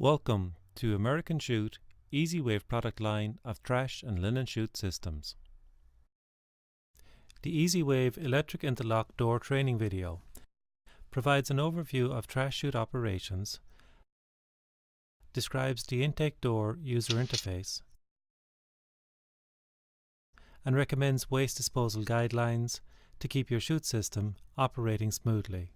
Welcome to American Chute EasyWave product line of trash and linen chute systems. The EasyWave electric interlock door training video provides an overview of trash chute operations, describes the intake door user interface, and recommends waste disposal guidelines to keep your chute system operating smoothly.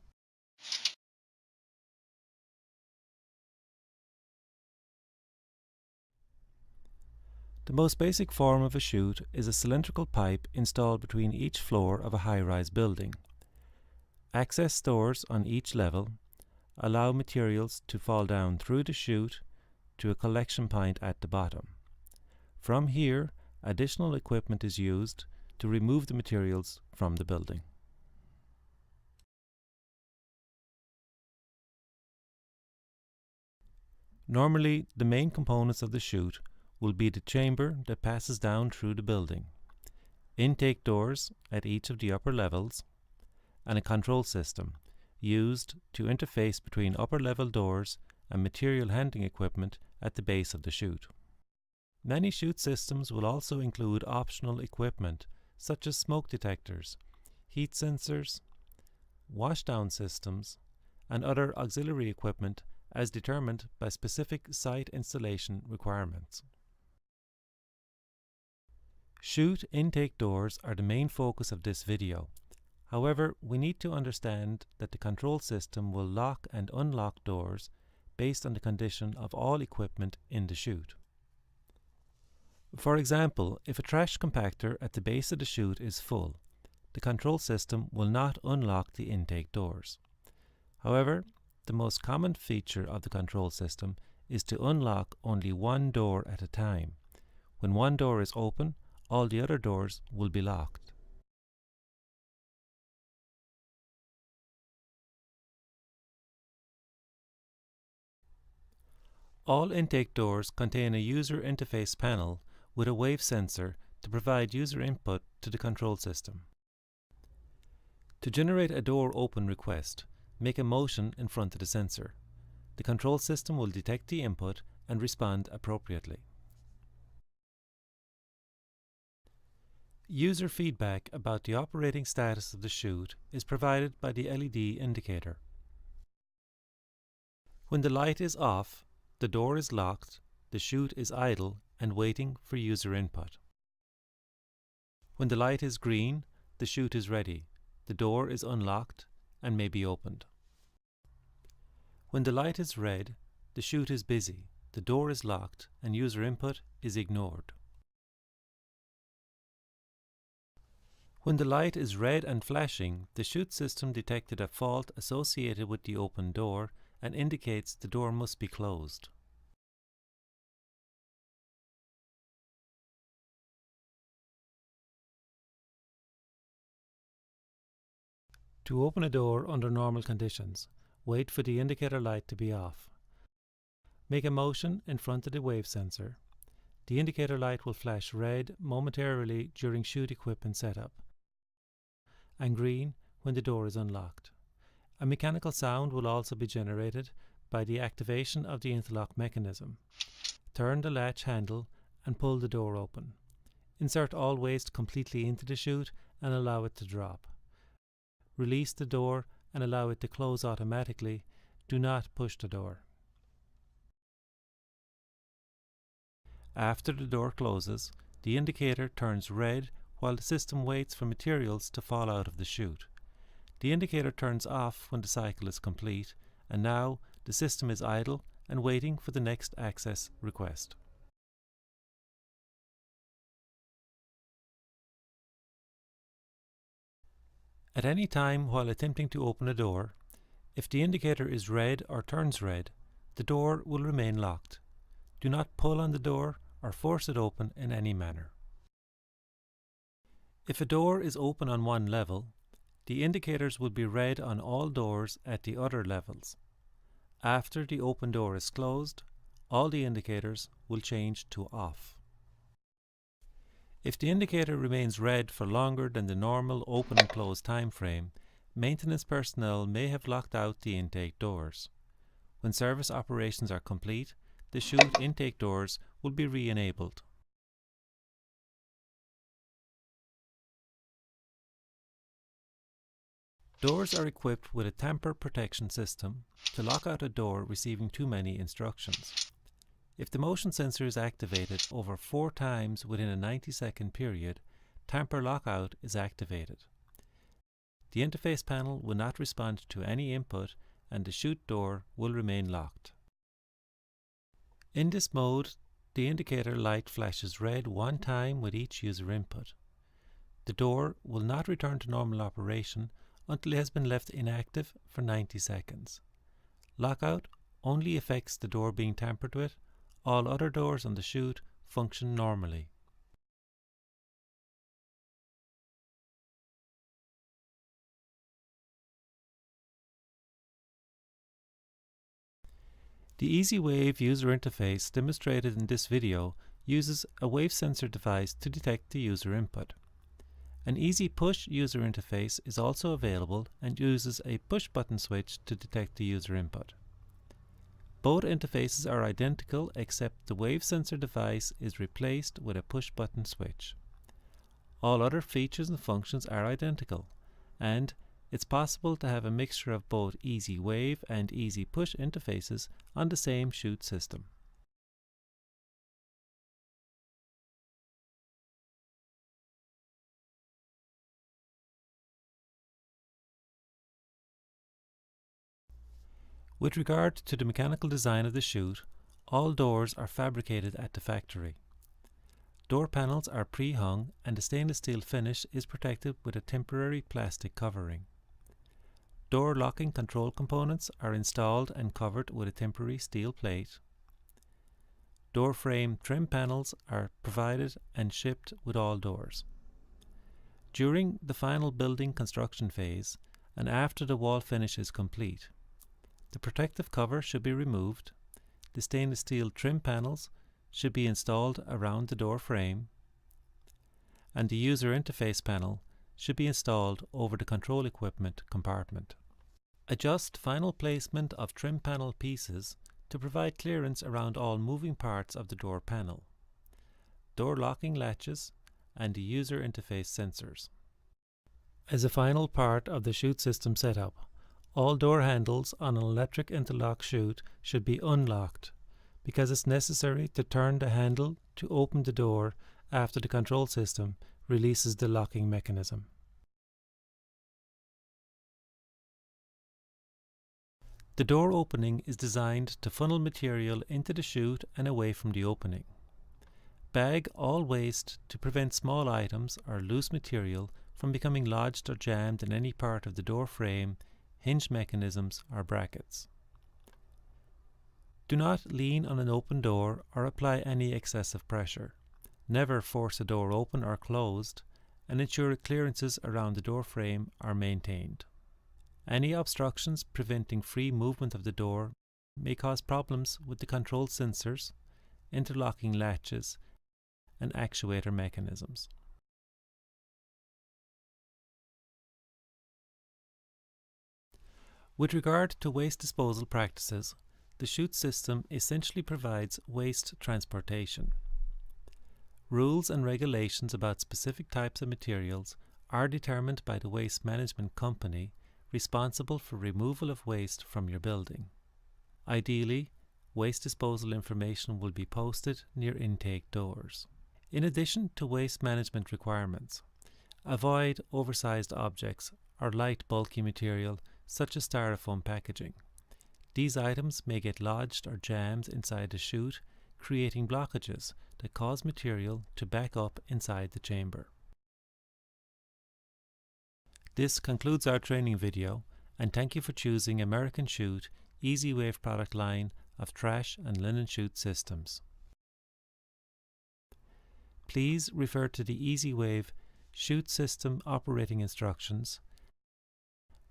The most basic form of a chute is a cylindrical pipe installed between each floor of a high-rise building. Access doors on each level allow materials to fall down through the chute to a collection point at the bottom. From here, additional equipment is used to remove the materials from the building. Normally, the main components of the chute will be the chamber that passes down through the building, intake doors at each of the upper levels, and a control system used to interface between upper level doors and material handling equipment at the base of the chute. Many chute systems will also include optional equipment such as smoke detectors, heat sensors, washdown systems, and other auxiliary equipment as determined by specific site installation requirements. Chute intake doors are the main focus of this video. However, we need to understand that the control system will lock and unlock doors based on the condition of all equipment in the chute. For example, if a trash compactor at the base of the chute is full, the control system will not unlock the intake doors. However, the most common feature of the control system is to unlock only one door at a time. When one door is open, all the other doors will be locked. All intake doors contain a user interface panel with a wave sensor to provide user input to the control system. To generate a door open request, make a motion in front of the sensor. The control system will detect the input and respond appropriately. User feedback about the operating status of the chute is provided by the LED indicator. When the light is off, the door is locked, the chute is idle and waiting for user input. When the light is green, the chute is ready, the door is unlocked and may be opened. When the light is red, the chute is busy, the door is locked and user input is ignored. When the light is red and flashing, the chute system detected a fault associated with the open door and indicates the door must be closed. To open a door under normal conditions, wait for the indicator light to be off. Make a motion in front of the wave sensor. The indicator light will flash red momentarily during chute equipment setup, and green when the door is unlocked. A mechanical sound will also be generated by the activation of the interlock mechanism. Turn the latch handle and pull the door open. Insert all waste completely into the chute and allow it to drop. Release the door and allow it to close automatically. Do not push the door. After the door closes, the indicator turns red while the system waits for materials to fall out of the chute. The indicator turns off when the cycle is complete, and now the system is idle and waiting for the next access request. At any time while attempting to open a door, if the indicator is red or turns red, the door will remain locked. Do not pull on the door or force it open in any manner. If a door is open on one level, the indicators will be red on all doors at the other levels. After the open door is closed, all the indicators will change to off. If the indicator remains red for longer than the normal open and close time frame, maintenance personnel may have locked out the intake doors. When service operations are complete, the chute intake doors will be re-enabled. Doors are equipped with a tamper protection system to lock out a door receiving too many instructions. If the motion sensor is activated over 4 times within a 90-second period, tamper lockout is activated. The interface panel will not respond to any input and the chute door will remain locked. In this mode, the indicator light flashes red 1 time with each user input. The door will not return to normal operation until it has been left inactive for 90 seconds. Lockout only affects the door being tampered with. All other doors on the chute function normally. The EasyWave user interface demonstrated in this video uses a wave sensor device to detect the user input. An Easy Push user interface is also available and uses a push button switch to detect the user input. Both interfaces are identical except the wave sensor device is replaced with a push button switch. All other features and functions are identical, and it's possible to have a mixture of both Easy Wave and Easy Push interfaces on the same chute system. With regard to the mechanical design of the chute, all doors are fabricated at the factory. Door panels are pre-hung and the stainless steel finish is protected with a temporary plastic covering. Door locking control components are installed and covered with a temporary steel plate. Door frame trim panels are provided and shipped with all doors. During the final building construction phase and after the wall finish is complete, the protective cover should be removed, the stainless steel trim panels should be installed around the door frame, and the user interface panel should be installed over the control equipment compartment. Adjust final placement of trim panel pieces to provide clearance around all moving parts of the door panel, door locking latches, and the user interface sensors. As a final part of the chute system setup, all door handles on an electric interlock chute should be unlocked because it's necessary to turn the handle to open the door after the control system releases the locking mechanism. The door opening is designed to funnel material into the chute and away from the opening. Bag all waste to prevent small items or loose material from becoming lodged or jammed in any part of the door frame, hinge mechanisms or brackets. Do not lean on an open door or apply any excessive pressure. Never force a door open or closed, and ensure clearances around the door frame are maintained. Any obstructions preventing free movement of the door may cause problems with the control sensors, interlocking latches, and actuator mechanisms. With regard to waste disposal practices, the chute system essentially provides waste transportation. Rules and regulations about specific types of materials are determined by the waste management company responsible for removal of waste from your building. Ideally, waste disposal information will be posted near intake doors. In addition to waste management requirements, avoid oversized objects or light bulky material such as styrofoam packaging. These items may get lodged or jammed inside the chute, creating blockages that cause material to back up inside the chamber. This concludes our training video, and thank you for choosing American Chute EasyWave product line of trash and linen chute systems. Please refer to the EasyWave chute system operating instructions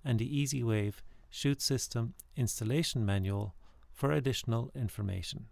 and the EasyWave chute system installation manual for additional information.